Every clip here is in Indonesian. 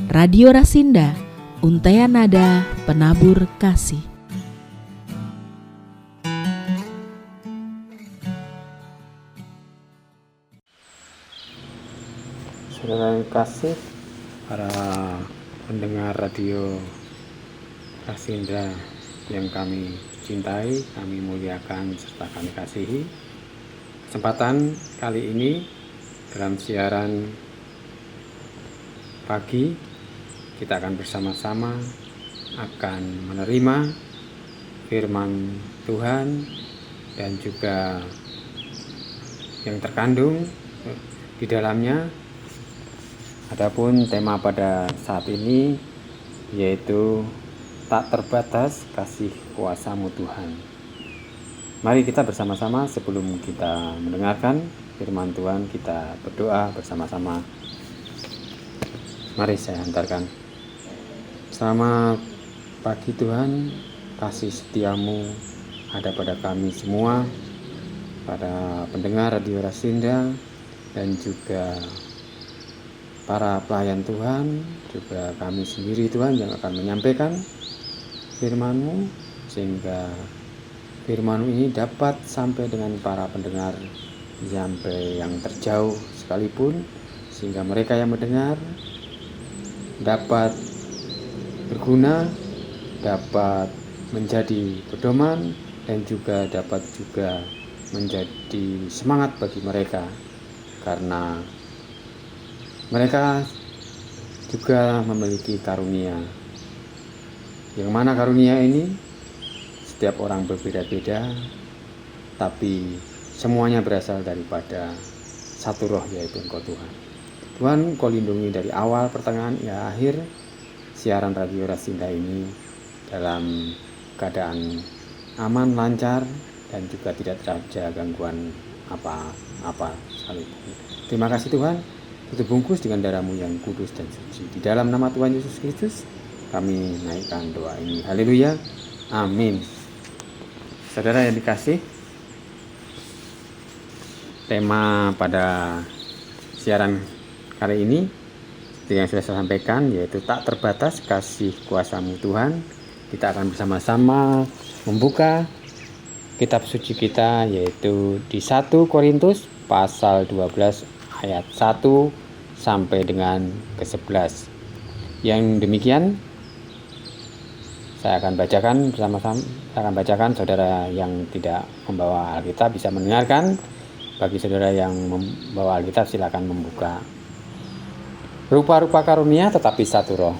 Radio Rasinda, Untaian Nada Penabur Kasih. Saudara yang kasih, para pendengar Radio Rasinda yang kami cintai, kami muliakan serta kami kasihi. Kesempatan kali ini dalam siaran pagi kita akan bersama-sama akan menerima firman Tuhan dan juga yang terkandung di dalamnya. Adapun tema pada saat ini yaitu tak terbatas kasih kuasa-Mu Tuhan. Mari kita bersama-sama sebelum kita mendengarkan firman Tuhan, kita berdoa bersama-sama. Mari saya hantarkan. Selamat pagi Tuhan, kasih setia-Mu ada pada kami semua, pada pendengar Radio Rasinda dan juga para pelayan Tuhan, juga kami sendiri Tuhan yang akan menyampaikan firman-Mu, sehingga firman-Mu ini dapat sampai dengan para pendengar sampai yang terjauh sekalipun, sehingga mereka yang mendengar dapat berguna, dapat menjadi pedoman, dan juga dapat juga menjadi semangat bagi mereka, karena mereka juga memiliki karunia. Yang mana karunia ini setiap orang berbeda-beda, tapi semuanya berasal daripada satu roh, yaitu Engkau Tuhan. Tuhan, Engkau lindungi dari awal, pertengahan, hingga akhir siaran Radio Rasinda ini dalam keadaan aman, lancar, dan juga tidak ada gangguan apa-apa sekalipun. Terima kasih Tuhan. Itu bungkus dengan darah-Mu yang kudus dan suci. Di dalam nama Tuhan Yesus Kristus kami naikkan doa ini. Haleluya. Amin. Saudara yang dikasih, tema pada siaran kali ini seperti yang sudah saya sampaikan, yaitu tak terbatas kasih kuasa-Mu Tuhan. Kita akan bersama-sama membuka kitab suci kita, yaitu di 1 Korintus pasal 12 ayat 1 sampai dengan ke-11. Yang demikian saya akan bacakan bersama-sama. Saya akan bacakan, saudara yang tidak membawa Alkitab bisa mendengarkan. Bagi saudara yang membawa Alkitab silakan membuka. Rupa-rupa karunia tetapi satu roh.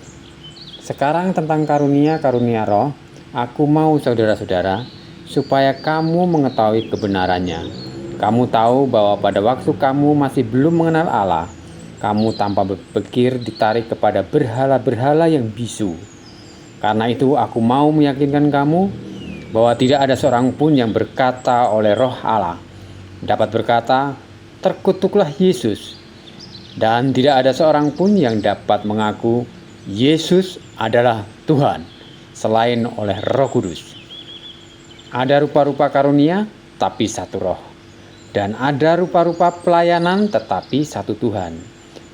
Sekarang tentang karunia-karunia roh, aku mau saudara-saudara supaya kamu mengetahui kebenarannya. Kamu tahu bahwa pada waktu kamu masih belum mengenal Allah, kamu tanpa berpikir ditarik kepada berhala-berhala yang bisu. Karena itu aku mau meyakinkan kamu bahwa tidak ada seorang pun yang berkata oleh Roh Allah dapat berkata, terkutuklah Yesus. Dan tidak ada seorang pun yang dapat mengaku Yesus adalah Tuhan selain oleh Roh Kudus. Ada rupa-rupa karunia tapi satu roh. Dan ada rupa-rupa pelayanan tetapi satu Tuhan.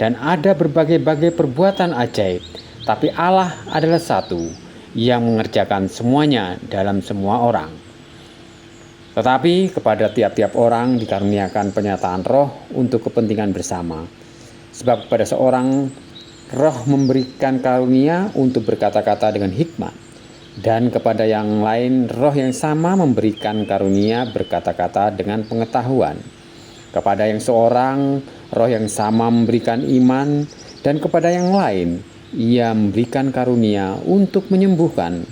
Dan ada berbagai-bagai perbuatan ajaib, tapi Allah adalah satu yang mengerjakan semuanya dalam semua orang. Tetapi kepada tiap-tiap orang dikaruniakan penyataan roh untuk kepentingan bersama. Sebab kepada seorang roh memberikan karunia untuk berkata-kata dengan hikmat. Dan kepada yang lain roh yang sama memberikan karunia berkata-kata dengan pengetahuan. Kepada yang seorang roh yang sama memberikan iman, dan kepada yang lain ia memberikan karunia untuk menyembuhkan.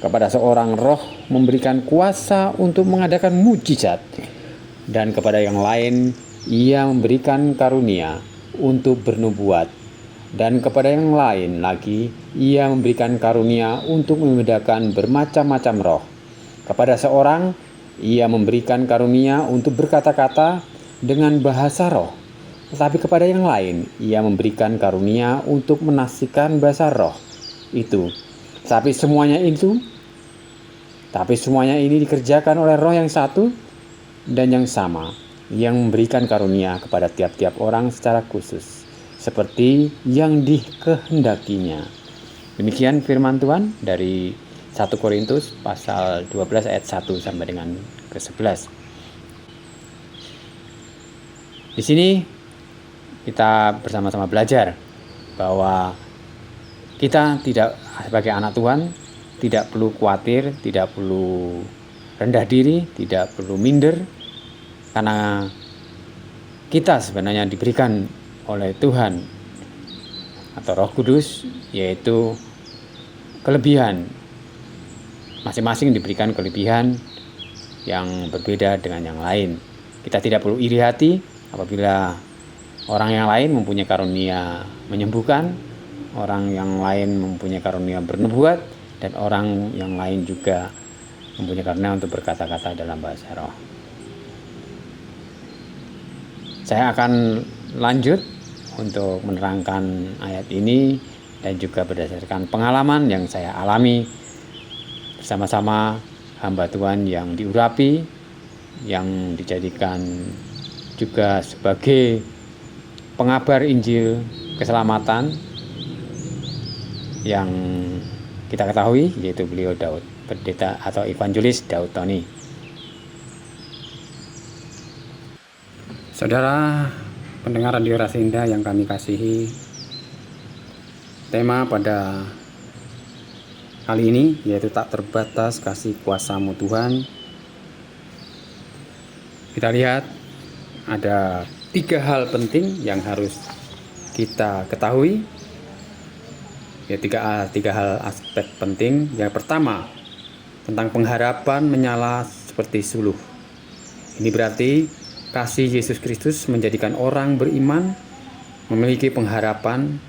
Kepada seorang roh memberikan kuasa untuk mengadakan mujizat, dan kepada yang lain ia memberikan karunia untuk bernubuat. Dan kepada yang lain lagi ia memberikan karunia untuk membedakan bermacam-macam roh. Kepada seorang ia memberikan karunia untuk berkata-kata dengan bahasa roh. Tetapi kepada yang lain ia memberikan karunia untuk menafsirkan bahasa roh itu. Tapi semuanya ini dikerjakan oleh Roh yang satu dan yang sama, yang memberikan karunia kepada tiap-tiap orang secara khusus. seperti yang dikehendakinya. Demikian firman Tuhan dari 1 Korintus pasal 12 ayat 1 sampai dengan ke-11. Di sini kita bersama-sama belajar bahwa kita tidak sebagai anak Tuhan tidak perlu khawatir, tidak perlu rendah diri, tidak perlu minder, karena kita sebenarnya diberikan oleh Tuhan atau Roh Kudus, yaitu kelebihan. Masing-masing diberikan kelebihan yang berbeda dengan yang lain. Kita tidak perlu iri hati apabila orang yang lain mempunyai karunia menyembuhkan, orang yang lain mempunyai karunia bernubuat, dan orang yang lain juga mempunyai karunia untuk berkata-kata dalam bahasa roh. Saya akan lanjut untuk menerangkan ayat ini dan juga berdasarkan pengalaman yang saya alami bersama-sama hamba Tuhan yang diurapi, yang dijadikan juga sebagai pengabar Injil keselamatan yang kita ketahui, yaitu beliau Daud, pendeta atau evangelis Daud Tony. Saudara pendengar Radio Rasinda yang kami kasihi, tema pada kali ini yaitu tak terbatas kasih kuasa-Mu Tuhan. Kita lihat ada 3 hal penting yang harus kita ketahui. Ya, tiga hal aspek penting. Yang pertama, tentang pengharapan menyala seperti suluh. Ini berarti kasih Yesus Kristus menjadikan orang beriman memiliki pengharapan,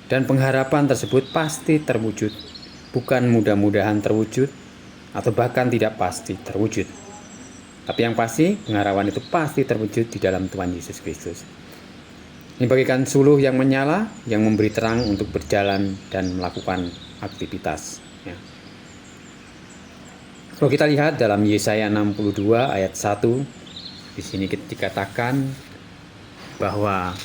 dan pengharapan tersebut pasti terwujud, bukan mudah-mudahan terwujud atau bahkan tidak pasti terwujud. Tapi yang pasti, pengharapan itu pasti terwujud di dalam Tuhan Yesus Kristus. Ini bagikan suluh yang menyala, yang memberi terang untuk berjalan dan melakukan aktivitas. Ya. Kalau kita lihat dalam Yesaya 62 ayat 1, di sini dikatakan bahwa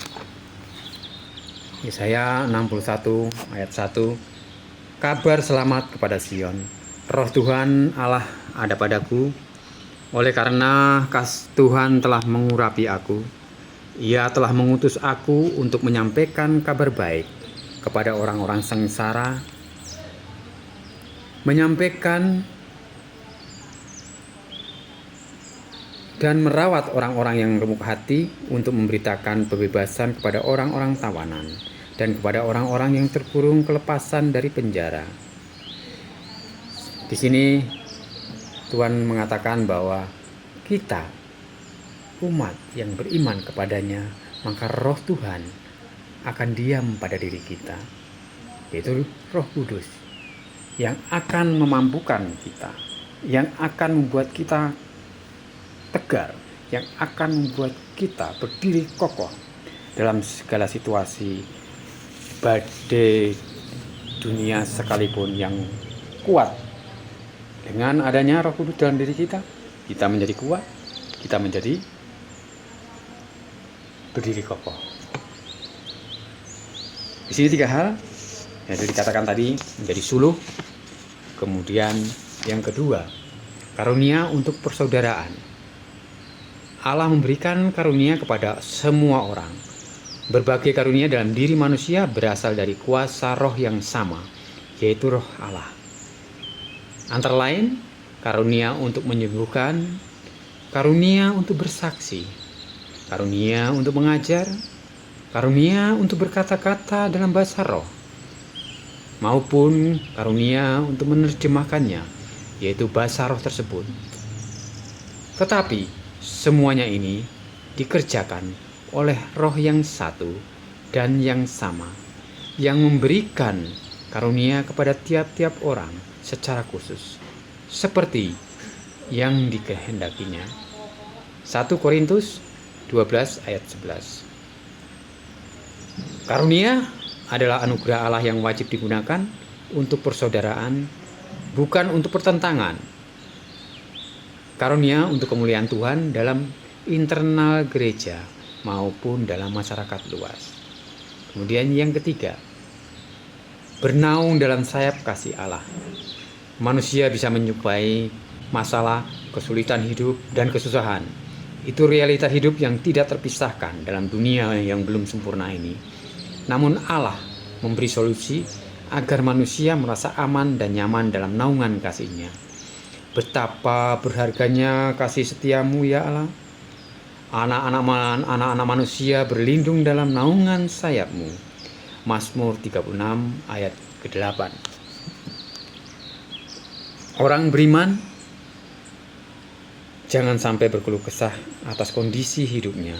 Yesaya 61 ayat 1, kabar selamat kepada Sion, Roh Tuhan Allah ada padaku, oleh karena Tuhan telah mengurapi aku. Ia telah mengutus aku untuk menyampaikan kabar baik kepada orang-orang sengsara, menyampaikan dan merawat orang-orang yang remuk hati, untuk memberitakan pembebasan kepada orang-orang tawanan dan kepada orang-orang yang terkurung kelepasan dari penjara. Di sini Tuhan mengatakan bahwa kita umat yang beriman kepadanya, maka Roh Tuhan akan diam pada diri kita, yaitu Roh Kudus yang akan memampukan kita, yang akan membuat kita tegar, yang akan membuat kita berdiri kokoh dalam segala situasi, badai dunia sekalipun yang kuat. Dengan adanya Roh Kudus dalam diri kita menjadi kuat, kita menjadi berdiri kokoh. Di sini 3 hal yang dikatakan tadi, menjadi suluh. Kemudian yang kedua, karunia untuk persaudaraan. Allah memberikan karunia kepada semua orang. Berbagai karunia dalam diri manusia berasal dari kuasa Roh yang sama, yaitu Roh Allah. Antara lain, karunia untuk menyembuhkan, karunia untuk bersaksi, karunia untuk mengajar, karunia untuk berkata-kata dalam bahasa roh, maupun karunia untuk menerjemahkannya, yaitu bahasa roh tersebut. Tetapi semuanya ini dikerjakan oleh Roh yang satu dan yang sama, yang memberikan karunia kepada tiap-tiap orang secara khusus, seperti yang dikehendakinya. 1 Korintus 12 ayat 11. Karunia adalah anugerah Allah yang wajib digunakan untuk persaudaraan, bukan untuk pertentangan. Karunia untuk kemuliaan Tuhan dalam internal gereja maupun dalam masyarakat luas. Kemudian yang ketiga, bernaung dalam sayap kasih Allah. Manusia bisa menyukai masalah, kesulitan hidup, dan kesusahan. Itu realita hidup yang tidak terpisahkan dalam dunia yang belum sempurna ini. Namun Allah memberi solusi agar manusia merasa aman dan nyaman dalam naungan kasih-Nya. Betapa berharganya kasih setiamu ya Allah. Anak-anak manusia berlindung dalam naungan sayap-Mu. Mazmur 36 ayat ke-8. Orang beriman jangan sampai berkeluh kesah atas kondisi hidupnya,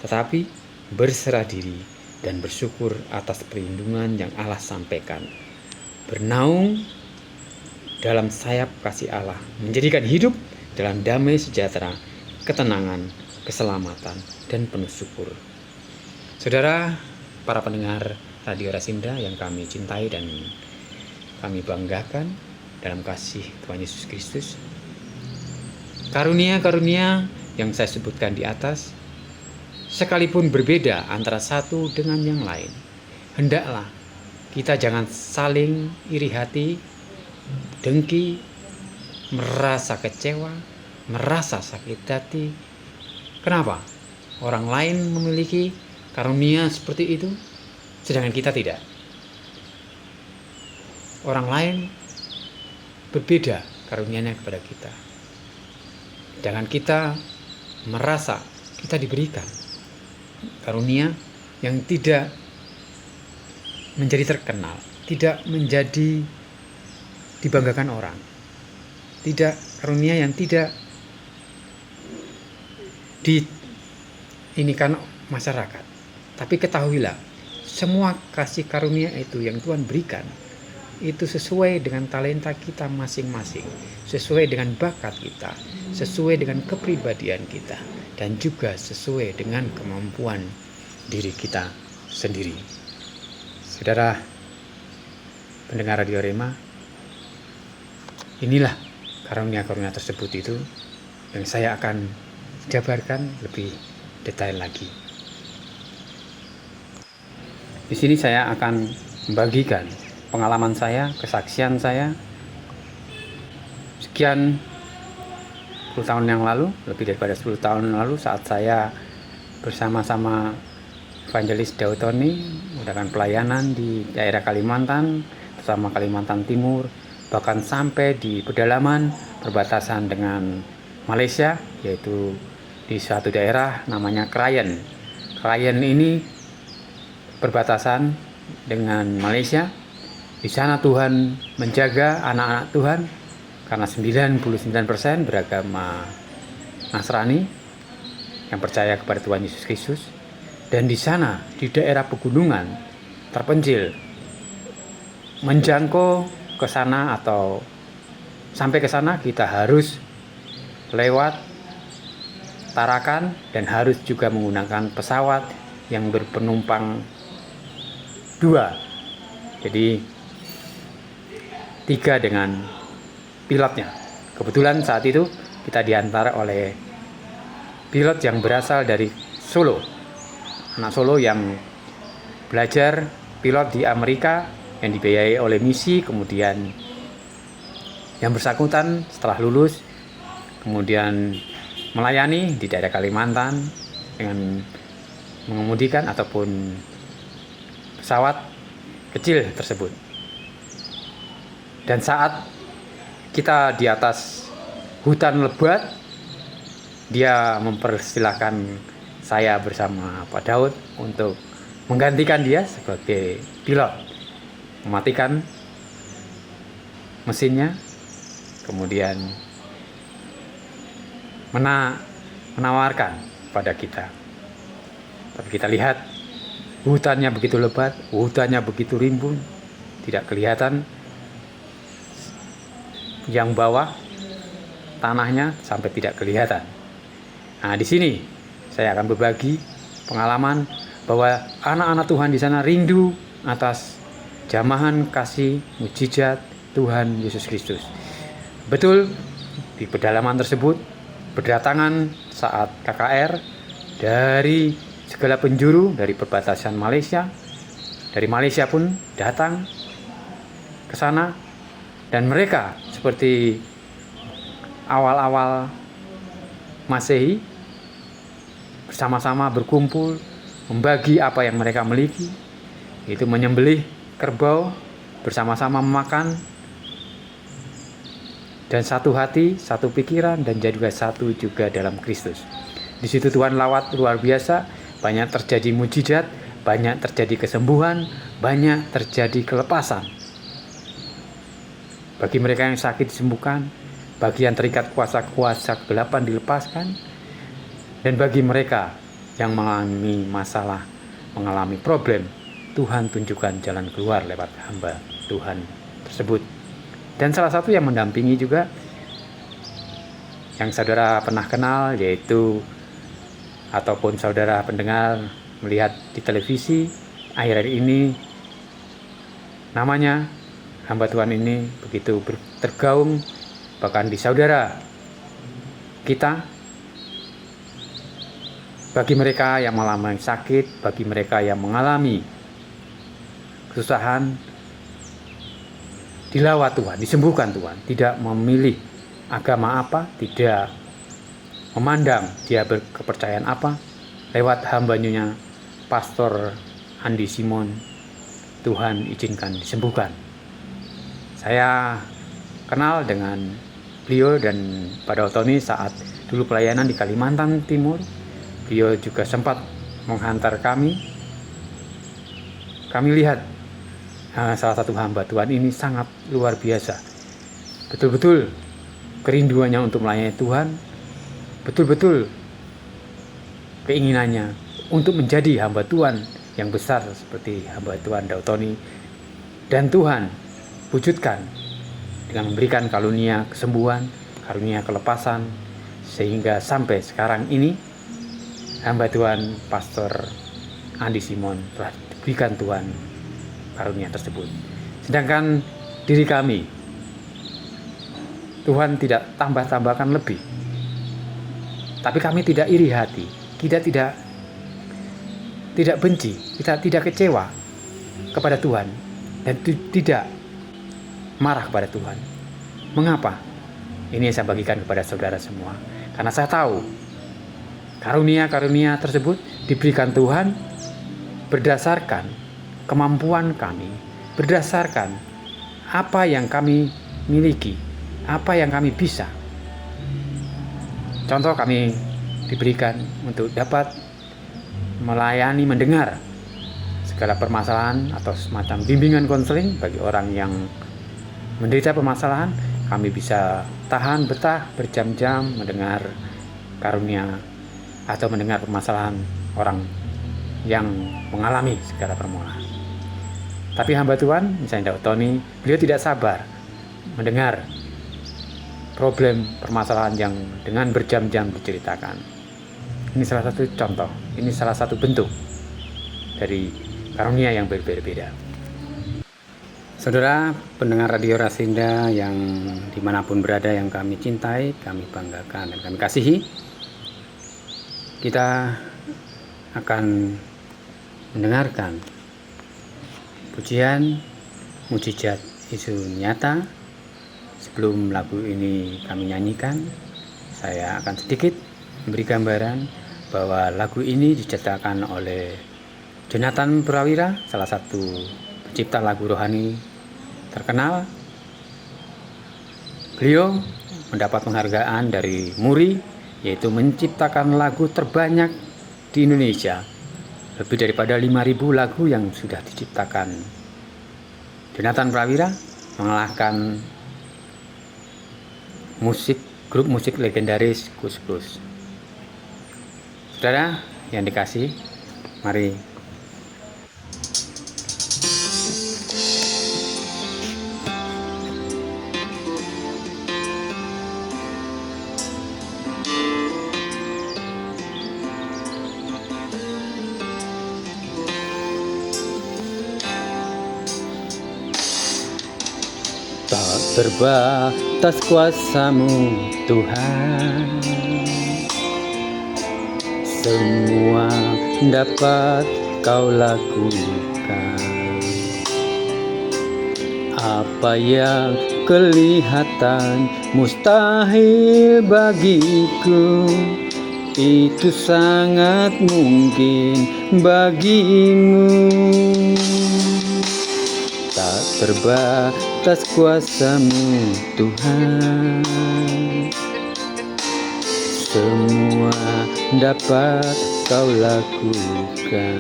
tetapi berserah diri dan bersyukur atas perlindungan yang Allah sampaikan. Bernaung dalam sayap kasih Allah menjadikan hidup dalam damai sejahtera, ketenangan, keselamatan, dan penuh syukur. Saudara, para pendengar Radio Rasinda yang kami cintai dan kami banggakan dalam kasih Tuhan Yesus Kristus, karunia-karunia yang saya sebutkan di atas, sekalipun berbeda antara satu dengan yang lain, hendaklah kita jangan saling iri hati, dengki, merasa kecewa, merasa sakit hati. Kenapa? Orang lain memiliki karunia seperti itu, sedangkan kita tidak. Orang lain berbeda karunia-Nya kepada kita. Jangan kita merasa kita diberikan karunia yang tidak menjadi terkenal, tidak menjadi dibanggakan orang, tidak karunia yang tidak diinikan masyarakat. Tapi ketahuilah, semua kasih karunia itu yang Tuhan berikan itu sesuai dengan talenta kita masing-masing, sesuai dengan bakat kita, sesuai dengan kepribadian kita, dan juga sesuai dengan kemampuan diri kita sendiri. Saudara pendengar Radio Rema, inilah karunia-karunia tersebut itu yang saya akan jabarkan lebih detail lagi. Di sini saya akan membagikan pengalaman saya, kesaksian saya sekian 10 tahun yang lalu, lebih daripada 10 tahun yang lalu, saat saya bersama-sama Evangelis Daud Tony mengadakan pelayanan di daerah Kalimantan, bersama Kalimantan Timur, bahkan sampai di pedalaman perbatasan dengan Malaysia, yaitu di suatu daerah namanya Krayan. Krayan ini perbatasan dengan Malaysia. Di sana Tuhan menjaga anak-anak Tuhan karena 99% beragama Nasrani yang percaya kepada Tuhan Yesus Kristus. Dan di sana, di daerah pegunungan terpencil, menjangkau ke sana atau sampai ke sana kita harus lewat Tarakan dan harus juga menggunakan pesawat yang berpenumpang 2. Jadi 3 dengan pilotnya. Kebetulan saat itu kita diantar oleh pilot yang berasal dari Solo, anak Solo yang belajar pilot di Amerika, yang dibiayai oleh misi. Kemudian yang bersangkutan setelah lulus kemudian melayani di daerah Kalimantan dengan mengemudikan ataupun pesawat kecil tersebut. Dan saat kita di atas hutan lebat, dia mempersilahkan saya bersama Pak Daud untuk menggantikan dia sebagai pilot, mematikan mesinnya, kemudian menawarkan pada kita. Tapi kita lihat hutannya begitu lebat, hutannya begitu rimbun, tidak kelihatan yang bawah tanahnya sampai tidak kelihatan. Nah, di sini saya akan berbagi pengalaman bahwa anak-anak Tuhan di sana rindu atas jamahan kasih mujizat Tuhan Yesus Kristus. Betul, di pedalaman tersebut berdatangan saat KKR dari segala penjuru, dari perbatasan Malaysia, dari Malaysia pun datang ke sana, dan mereka seperti awal-awal Masehi bersama-sama berkumpul, membagi apa yang mereka miliki, yaitu menyembelih kerbau, bersama-sama memakan, dan satu hati, satu pikiran, dan juga satu juga dalam Kristus. Di situ Tuhan lawat luar biasa, banyak terjadi mujizat, banyak terjadi kesembuhan, banyak terjadi kelepasan. Bagi mereka yang sakit disembuhkan, bagi yang terikat kuasa-kuasa kegelapan dilepaskan, dan bagi mereka yang mengalami masalah, mengalami problem, Tuhan tunjukkan jalan keluar lewat hamba Tuhan tersebut. Dan salah satu yang mendampingi juga, yang saudara pernah kenal, yaitu ataupun saudara pendengar melihat di televisi akhir-akhir ini, namanya hamba Tuhan ini begitu tergaung bahkan di saudara kita. Bagi mereka yang mengalami sakit, bagi mereka yang mengalami kesusahan, dilawat Tuhan, disembuhkan Tuhan, tidak memilih agama apa, tidak memandang dia berkepercayaan apa, lewat hambanya Pastor Andi Simon, Tuhan izinkan disembuhkan. Saya kenal dengan beliau dan pada waktu ini saat dulu pelayanan di Kalimantan Timur, beliau juga sempat menghantar kami. Kami lihat salah satu hamba Tuhan ini sangat luar biasa. Betul-betul kerinduannya untuk melayani Tuhan, betul-betul keinginannya untuk menjadi hamba Tuhan yang besar seperti hamba Tuhan Daud Tony. Dan Tuhan wujudkan dengan memberikan karunia kesembuhan, karunia kelepasan, sehingga sampai sekarang ini hamba Tuhan Pastor Andi Simon telah diberikan Tuhan karunia tersebut. Sedangkan diri kami, Tuhan tidak tambah-tambahkan lebih. Tapi kami tidak iri hati, kita tidak benci, kita tidak kecewa kepada Tuhan, dan tidak marah kepada Tuhan. Mengapa? Ini yang saya bagikan kepada saudara semua. Karena saya tahu karunia-karunia tersebut diberikan Tuhan berdasarkan kemampuan kami, berdasarkan apa yang kami miliki, apa yang kami bisa. Contoh, kami diberikan untuk dapat melayani, mendengar segala permasalahan atau semacam bimbingan konseling bagi orang yang menderita permasalahan. Kami bisa tahan, betah, berjam-jam mendengar karunia atau mendengar permasalahan orang yang mengalami segala permasalahan. Tapi hamba Tuhan, misalnya Daud Tony, beliau tidak sabar mendengar problem permasalahan yang dengan berjam-jam diceritakan. Ini salah satu contoh, ini salah satu bentuk dari karunia yang berbeda-beda. Saudara pendengar Radio Rasinda yang dimanapun berada, yang kami cintai, kami banggakan, dan kami kasihi, kita akan mendengarkan pujian mujizat Yesus nyata. Sebelum lagu ini kami nyanyikan, saya akan sedikit memberi gambaran bahwa lagu ini diciptakan oleh Jonathan Prawira, salah satu pencipta lagu rohani terkenal. Beliau mendapat penghargaan dari Muri, yaitu menciptakan lagu terbanyak di Indonesia. Lebih daripada 5.000 lagu yang sudah diciptakan. Jonathan Prawira mengalahkan grup musik legendaris Kus Plus. Saudara yang dikasih, mari tak terbatas kuasa-Mu Tuhan, semua dapat Kau lakukan. Apa yang kelihatan mustahil bagiku, itu sangat mungkin bagimu. Tak terbatas kuasa-Mu Tuhan, semua dapat Kau lakukan.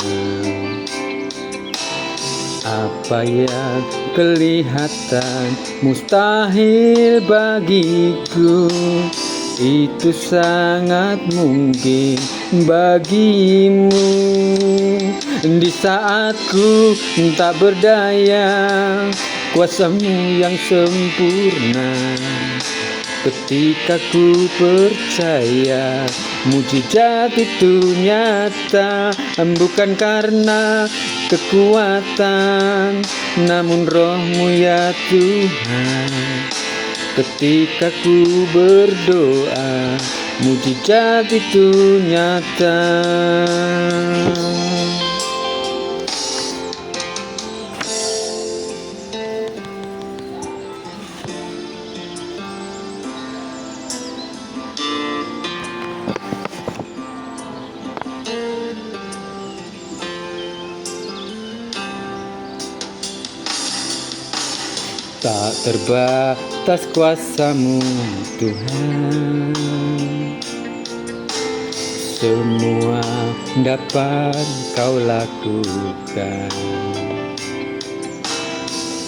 Apa yang kelihatan mustahil bagiku, itu sangat mungkin bagimu. Di saat ku tak berdaya, kuasa-Mu yang sempurna. Ketika ku percaya, mujizat itu nyata, bukan karena kekuatan, namun Roh-Mu ya Tuhan. Ketika ku berdoa, mujizat itu nyata. Tak terbatas kuasa-Mu Tuhan, semua dapat Kau lakukan.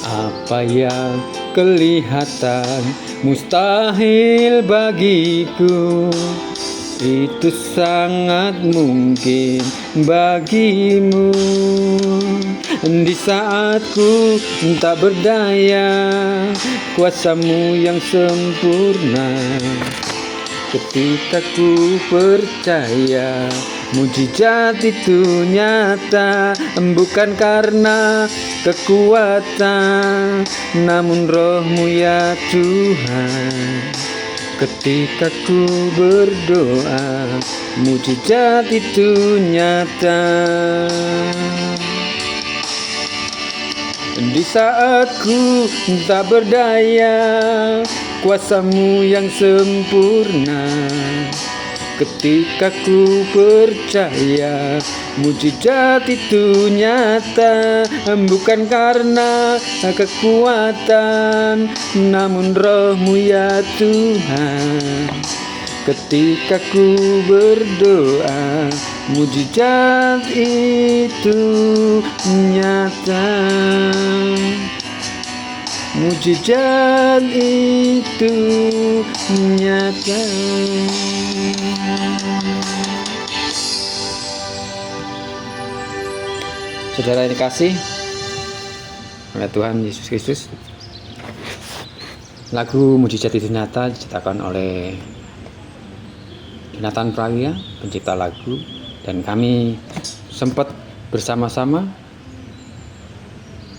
Apa yang kelihatan mustahil bagiku, itu sangat mungkin bagimu. Di saat ku tak berdaya, kuasa-Mu yang sempurna. Ketika ku percaya, mujizat itu nyata, bukan karena kekuatan, namun Roh-Mu ya Tuhan. Ketika ku berdoa, mujizat itu nyata. Di saat ku tak berdaya, kuasa-Mu yang sempurna. Ketika ku percaya, mujizat itu nyata, bukan karena kekuatan, namun Roh-Mu ya Tuhan. Ketika ku berdoa, mujizat itu nyata. Mujizat itu nyata. Saudara yang dikasih oleh Tuhan Yesus Kristus, lagu Mujizat itu nyata diciptakan oleh Jonathan Prawira, pencipta lagu, dan kami sempat bersama-sama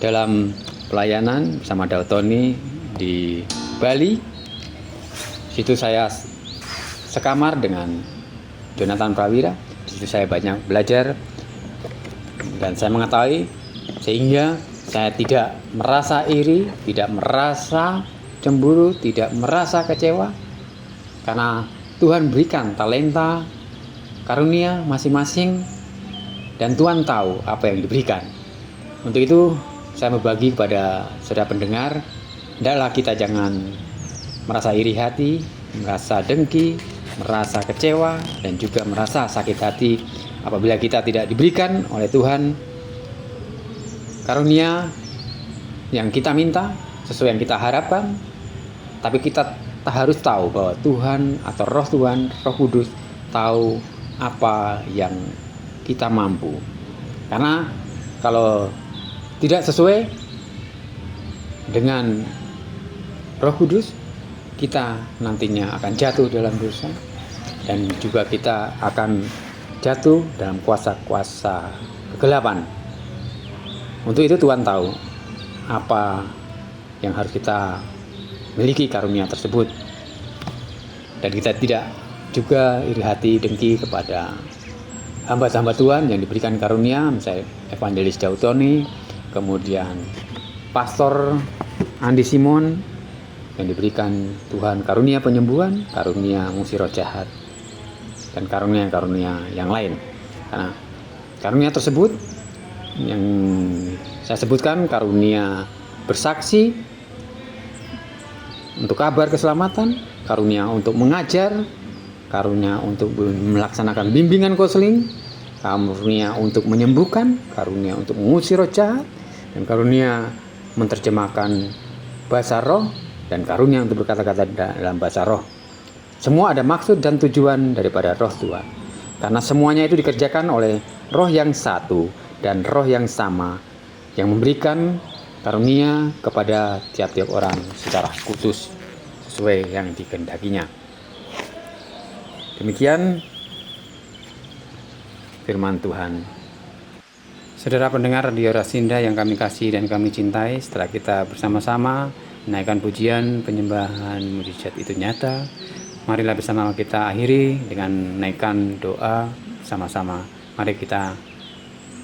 dalam pelayanan bersama Daud Tony di Bali. Situ saya sekamar dengan Jonathan Prawira. Situ saya banyak belajar dan saya mengetahui, sehingga saya tidak merasa iri, tidak merasa cemburu, tidak merasa kecewa, karena Tuhan berikan talenta, karunia masing-masing, dan Tuhan tahu apa yang diberikan. Untuk itu saya berbagi kepada saudara pendengar, hendaklah kita jangan merasa iri hati, merasa dengki, merasa kecewa, dan juga merasa sakit hati apabila kita tidak diberikan oleh Tuhan karunia yang kita minta sesuai yang kita harapkan. Tapi kita harus tahu bahwa Tuhan atau Roh Tuhan, Roh Kudus tahu apa yang kita mampu. Karena kalau tidak sesuai dengan Roh Kudus, kita nantinya akan jatuh dalam dosa, dan juga kita akan jatuh dalam kuasa-kuasa kegelapan. Untuk itu Tuhan tahu apa yang harus kita miliki karunia tersebut, dan kita tidak juga iri hati dengki kepada hamba-hamba Tuhan yang diberikan karunia, misalnya Evangelis Daud Tony, kemudian Pastor Andi Simon yang diberikan Tuhan karunia penyembuhan, karunia ngusir roh jahat, dan karunia-karunia yang lain. Karena karunia tersebut yang saya sebutkan, karunia bersaksi untuk kabar keselamatan, karunia untuk mengajar, karunia untuk melaksanakan bimbingan konseling, karunia untuk menyembuhkan, karunia untuk mengusir roh jahat, dan karunia menerjemahkan bahasa roh, dan karunia untuk berkata-kata dalam bahasa roh. Semua ada maksud dan tujuan daripada roh Tuhan. Karena semuanya itu dikerjakan oleh roh yang satu dan roh yang sama, yang memberikan karunia kepada tiap-tiap orang secara khusus sesuai yang dikehendakinya. Demikian firman Tuhan. Saudara pendengar Radio Rasinda yang kami kasih dan kami cintai, setelah kita bersama-sama menaikkan pujian penyembahan mujizat itu nyata, marilah bersama kita akhiri dengan menaikkan doa sama-sama. Mari kita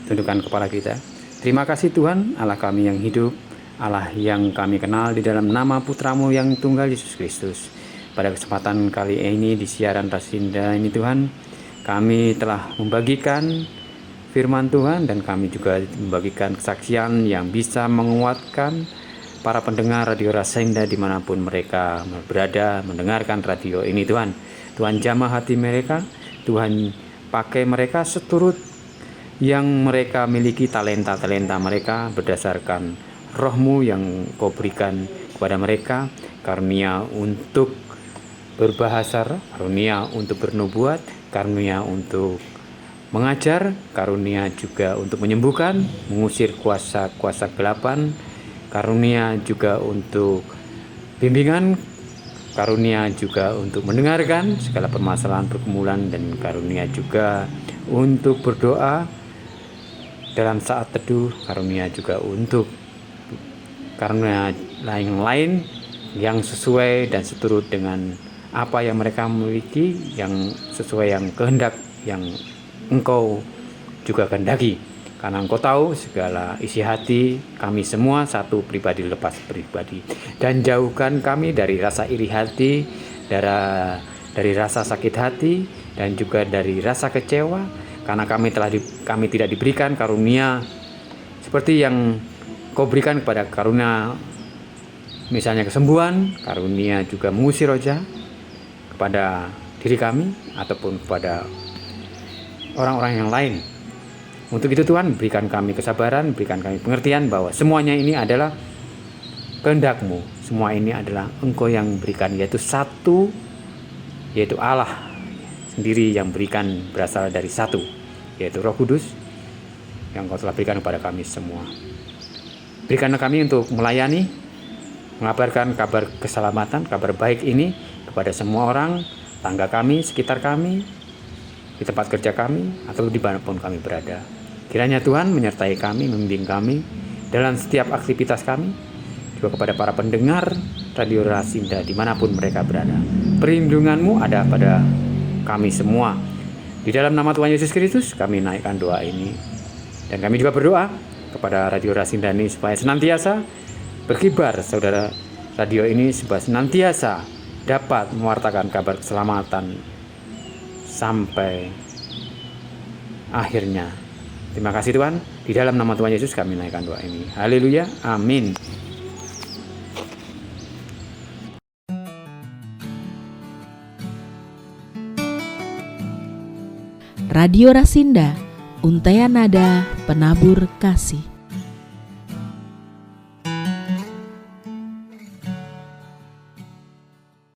tundukkan kepala kita. Terima kasih Tuhan, Allah kami yang hidup, Allah yang kami kenal di dalam nama Putramu yang tunggal Yesus Kristus. Pada kesempatan kali ini di siaran Rasinda ini Tuhan, kami telah membagikan firman Tuhan, dan kami juga membagikan kesaksian yang bisa menguatkan para pendengar Radio Rasinda dimanapun mereka berada mendengarkan radio ini Tuhan. Tuhan jamah hati mereka, Tuhan pakai mereka seturut yang mereka miliki, talenta-talenta mereka berdasarkan roh-Mu yang Kau berikan kepada mereka, karunia untuk berbahasa, karunia untuk bernubuat, karunia untuk mengajar, karunia juga untuk menyembuhkan, mengusir kuasa-kuasa kegelapan, karunia juga untuk bimbingan, karunia juga untuk mendengarkan segala permasalahan pergumulan, dan karunia juga untuk berdoa dalam saat teduh, karunia juga untuk karunia lain-lain yang sesuai dan seturut dengan apa yang mereka miliki, yang sesuai yang kehendak yang Engkau juga kehendaki. Karena Engkau tahu segala isi hati kami semua, satu pribadi lepas pribadi. Dan jauhkan kami dari rasa iri hati, dari rasa sakit hati, dan juga dari rasa kecewa. Karena kami tidak diberikan karunia seperti yang Kau berikan kepada karunia, misalnya kesembuhan, karunia juga mengusir roh jahat kepada diri kami ataupun kepada orang-orang yang lain. Untuk itu Tuhan, berikan kami kesabaran, berikan kami pengertian bahwa semuanya ini adalah kehendak-Mu. Semua ini adalah Engkau yang berikan, yaitu satu, yaitu Allah sendiri yang berikan, berasal dari satu, yaitu Roh Kudus yang Kau telah berikan kepada kami semua. Berikanlah kami untuk melayani, mengabarkan kabar keselamatan, kabar baik ini kepada semua orang, tangga kami, sekitar kami, di tempat kerja kami, atau dimanapun kami berada. Kiranya Tuhan menyertai kami, membimbing kami dalam setiap aktivitas kami, juga kepada para pendengar Radio Rasinda dimanapun mereka berada. Perlindungan-Mu ada pada kami semua. Di dalam nama Tuhan Yesus Kristus kami naikkan doa ini. Dan kami juga berdoa kepada Radio Rasinda ini supaya senantiasa berkibar, saudara radio ini, supaya senantiasa dapat mewartakan kabar keselamatan sampai akhirnya. Terima kasih Tuhan. Di dalam nama Tuhan Yesus kami naikkan doa ini. Haleluya. Amin. Radio Rasinda, untaian nada penabur kasih.